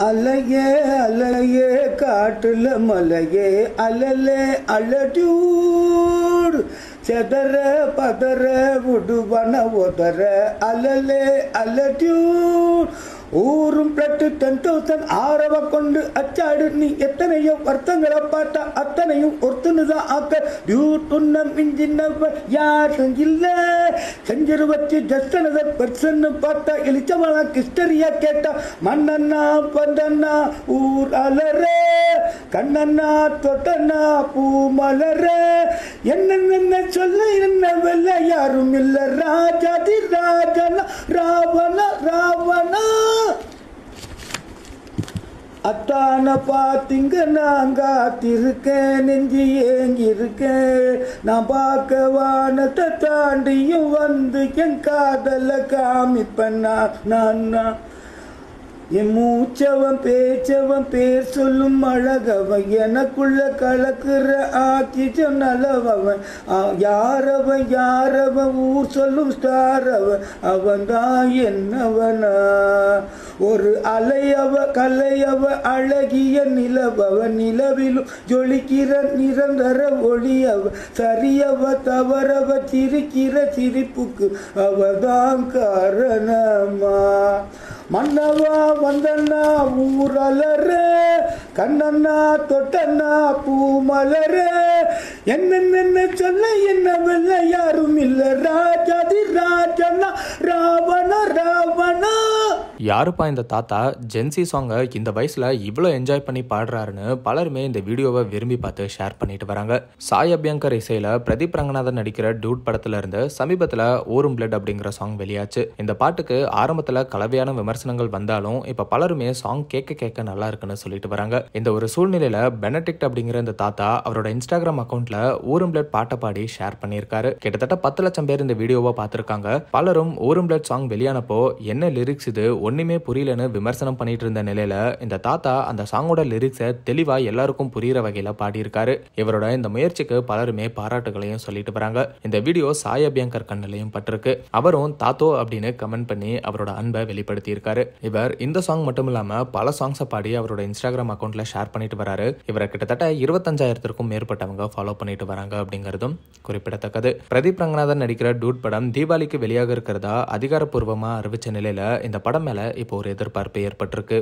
அலையே அலையே காட்டுல மலையே அலலே அலடியூடு செதற பதற விடுவன உதற அலலே அலடியூட் ஊரும் பிளட்டு 10,000 ஆரவ கொண்டு அச்சாடு நீ எத்தனையோ வருத்தங்களை பார்த்தா அத்தனையும் ஒருத்தனுதான் ஆக்க டியூட் உன்ன மிஞ்சினவ யாரும் இல்ல செஞ்சரு வச்சு ஜஸ்டனத பெர்சன்னு பார்த்தா இழிச்சவளா கிஸ்டரியா கேட்டா மண்ணண்ணா பந்தண்ணா ஊர் அலற கண்ணண்ணா தொட்டண்ணா பூ மலர என்ன சொல்ல என்ன வெல்ல யாரும் இல்ல ராஜாதி ராஜனா ராவண ராவணா அத்தான பாத்திங்க நான் காத்திருக்கேன் நெஞ்சு ஏங்கிருக்கேன் நான் பார்க்க வானத்தை தாண்டியும் வந்து என் காதல காமிப்பேன் நான் என் மூச்சவன் பேச்சவன் பேர் சொல்லும் அழகவன் எனக்குள்ள கலக்குற ஆக்கிச்சம் நல்லவன் யாரவன் ஊர் சொல்லும் ஸ்டார் அவன் தான் என்னவனா ஒரு அலையவ கலையவ அழகிய நிலவவ நிலவிலும் ஜொலிக்கிற நிரந்தர ஒளியவ சரியவ தவறவ சிரிக்கிற சிரிப்புக்கு அவதான் காரணமா மன்னவா வந்தண்ணா ஊரலற கண்ணண்ணா தொட்டண்ணா பூ மலர என்ன சொல்ல என்ன வெல்ல யாரும் இல்ல ராஜாதி ராஜனா ராவண ராவணா. யாருப்பா இந்த தாத்தா ஜென்சி சாங்கை இந்த வயசுல இவ்வளோ என்ஜாய் பண்ணி பாடுறாருன்னு பலருமே இந்த வீடியோவை விரும்பி பார்த்து ஷேர் பண்ணிட்டு வராங்க. சாய் அபியங்கர் இசையில பிரதீப் ரங்கநாதன் நடிக்கிற டூட் படத்துல இருந்து சமீபத்துல ஊரும் பிளட் அப்படிங்கிற சாங் வெளியாச்சு. இந்த பாட்டுக்கு ஆரம்பத்துல கலவையான விமர்சனங்கள் வந்தாலும் இப்ப பலருமே சாங் கேட்க நல்லா இருக்குன்னு சொல்லிட்டு வராங்க. இந்த ஒரு சூழ்நிலையில பெனடிக்ட் அப்படிங்கிற இந்த தாத்தா அவரோட இன்ஸ்டாகிராம் அக்கௌண்ட்ல ஊரும் பிளட் பாட்டை பாடி ஷேர் பண்ணியிருக்காரு. கிட்டத்தட்ட 10 லட்சம் பேர் இந்த வீடியோவை பார்த்திருக்காங்க. பலரும் ஊரும் பிளட் சாங் வெளியானப்போ என்ன லிரிக்ஸ் இது ஒண்ணுமே புரியலன்னு விமர்சனம் பண்ணிட்டு இருந்த நிலையில இந்த தாத்தா அந்த சாங்கோட லிரிக்ஸை தெளிவா எல்லாருக்கும் புரியுற வகையில பாடியிருக்காரு. இவரோட இந்த முயற்சிக்கு பலருமே பாராட்டுகளையும் சொல்லிட்டு வராங்க. இந்த வீடியோ சாய் அபியங்கர் கண்ணிலையும் பட்டிருக்கு. அவரும் தாத்தோ அப்படின்னு கமெண்ட் பண்ணி அவரோட அன்பை வெளிப்படுத்தி இருக்காரு. இவர் இந்த சாங் மட்டும் இல்லாம பல சாங்ஸை பாடி அவரோட இன்ஸ்டாகிராம் அக்கௌண்ட்ல ஷேர் பண்ணிட்டு வராரு. இவரை கிட்டத்தட்ட 25,000க்கும் மேற்பட்டவங்க ஃபாலோ பண்ணிட்டு வராங்க அப்படிங்கிறதும் குறிப்பிடத்தக்கது. பிரதீப் ரங்கநாதன் நடிக்கிற டூட் படம் தீபாவளிக்கு வெளியாக இருக்கிறதா அதிகாரப்பூர்வமா அறிவிச்ச நிலையில இந்த படம் மேல இப்போ ஒரு எதிர்பார்ப்பு ஏற்பட்டிருக்கு.